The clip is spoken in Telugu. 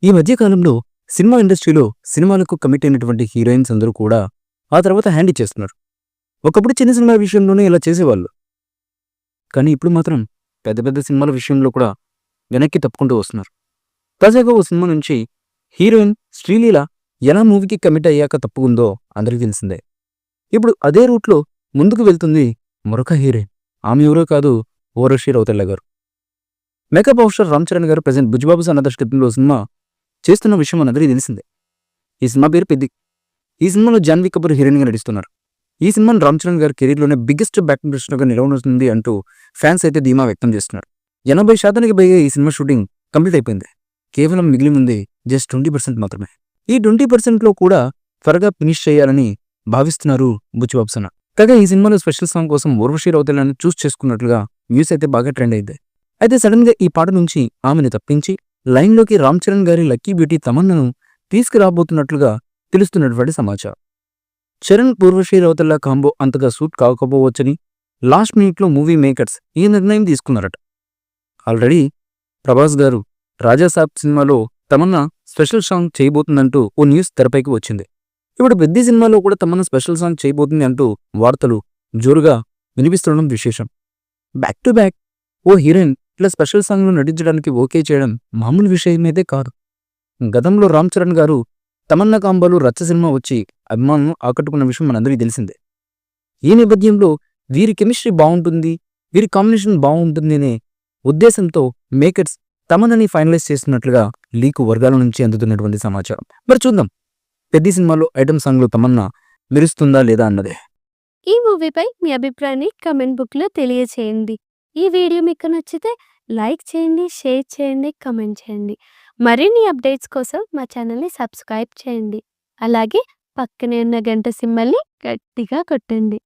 ఈ మధ్య కాలంలో సినిమా ఇండస్ట్రీలో సినిమాలకు కమిట్ అయినటువంటి హీరోయిన్స్ అందరూ కూడా ఆ తర్వాత హ్యాండ్ ఇచ్చేస్తున్నారు. ఒకప్పుడు చిన్న సినిమా విషయంలోనే ఇలా చేసేవాళ్ళు. కానీ ఇప్పుడు మాత్రం పెద్ద పెద్ద సినిమాల విషయంలో కూడా వెనక్కి తప్పుకుంటూ వస్తున్నారు. తాజాగా ఓ సినిమా నుంచి హీరోయిన్ శ్రీలీల ఎలా మూవీకి కమిట్ అయ్యాక తప్పుకుందో అందరికీ తెలిసిందే. ఇప్పుడు అదే రూట్లో ముందుకు వెళ్తుంది మరొక హీరోయిన్. ఆమె ఎవరో కాదు, ఊర్వశి రౌతెల్ల గారు. మేకప్ ఆఫీసర్ రామ్ చరణ్ గారు ప్రెజెంట్ బుజ్జిబాబు సన్న దర్శకత్వంలో సినిమా చేస్తున్న విషయం అందరికీ తెలిసిందే. ఈ సినిమా పేరు పెద్ది. ఈ సినిమాలో జాన్వీ కపూర్ హీరోయిన్గా నటిస్తున్నారు. ఈ సినిమాను రామ్ చరణ్ గారి కెరీర్లోనే బిగ్గెస్ట్ బ్లాక్బస్టర్గా నిలవనుంది అంటూ ఫ్యాన్స్ అయితే ధీమా వ్యక్తం చేస్తున్నారు. 80% పైగా ఈ సినిమా షూటింగ్ కంప్లీట్ అయిపోయింది. కేవలం మిగిలి ఉంది జస్ట్ 20% మాత్రమే. ఈ 20%లో కూడా త్వరగా ఫినిష్ చేయాలని భావిస్తున్నారు బుచ్చిబాబు సన్న. కాగా ఈ సినిమాలో స్పెషల్ సాంగ్ కోసం ఊర్వశి రౌతెల్లని చూస్ చేసుకున్నట్లుగా న్యూస్ అయితే బాగా ట్రెండ్ అయింది. అయితే సడన్ గా ఈ పాట నుంచి ఆమెను తప్పించి లైన్లోకి రామ్ చరణ్ గారి లక్కీ బ్యూటీ తమన్నాను తీసుకురాబోతున్నట్లుగా తెలుస్తున్నటువంటి సమాచారం. చరణ్ ఊర్వశి రౌతెల్ల కాంబో అంతగా సూట్ కాకపోవచ్చని లాస్ట్ మినిట్లో మూవీ మేకర్స్ ఈ నిర్ణయం తీసుకున్నారట. ఆల్రెడీ ప్రభాస్ గారు రాజాసాబ్ సినిమాలో తమన్నా స్పెషల్ సాంగ్ చేయబోతుందంటూ ఓ న్యూస్ తెరపైకి వచ్చింది. ఇప్పుడు పెద్ద సినిమాలో కూడా తమన్నా స్పెషల్ సాంగ్ చేయబోతుంది అంటూ వార్తలు జోరుగా వినిపిస్తుండడం విశేషం. బ్యాక్ టు బ్యాక్ ఓ హీరోయిన్ ఇట్లా స్పెషల్ సాంగ్లో నటించడానికి ఓకే చేయడం మామూలు విషయమైతే కాదు. గతంలో రామ్ చరణ్ గారు తమన్నా కాంబోలో రచ్చ సినిమా వచ్చి అభిమానులను ఆకట్టుకున్న విషయం మనందరికీ తెలిసిందే. ఈ నేపథ్యంలో వీరి కెమిస్ట్రీ బాగుంటుంది, వీరి కాంబినేషన్ బాగుంటుంది అనే ఉద్దేశంతో మేకర్స్ తమన్నని ఫైనలైజ్ చేస్తున్నట్లుగా లీకు వర్గాల నుంచి అందుతున్నటువంటి సమాచారం. మరి చూద్దాం పెద్ద సినిమాలో ఐటమ్ సాంగ్లో తమన్నా మెరుస్తుందా లేదా అన్నదే. ఈ మూవీపై మీ అభిప్రాయాన్ని కమెంట్ బుక్లో తెలియచేయండి. ఈ వీడియో మీకు నచ్చితే లైక్ చేయండి, షేర్ చేయండి, కమెంట్ చేయండి. మరిన్ని అప్డేట్స్ కోసం మా ఛానల్ని సబ్స్క్రైబ్ చేయండి. అలాగే పక్కనే ఉన్న గంట సింబల్ని గట్టిగా కొట్టండి.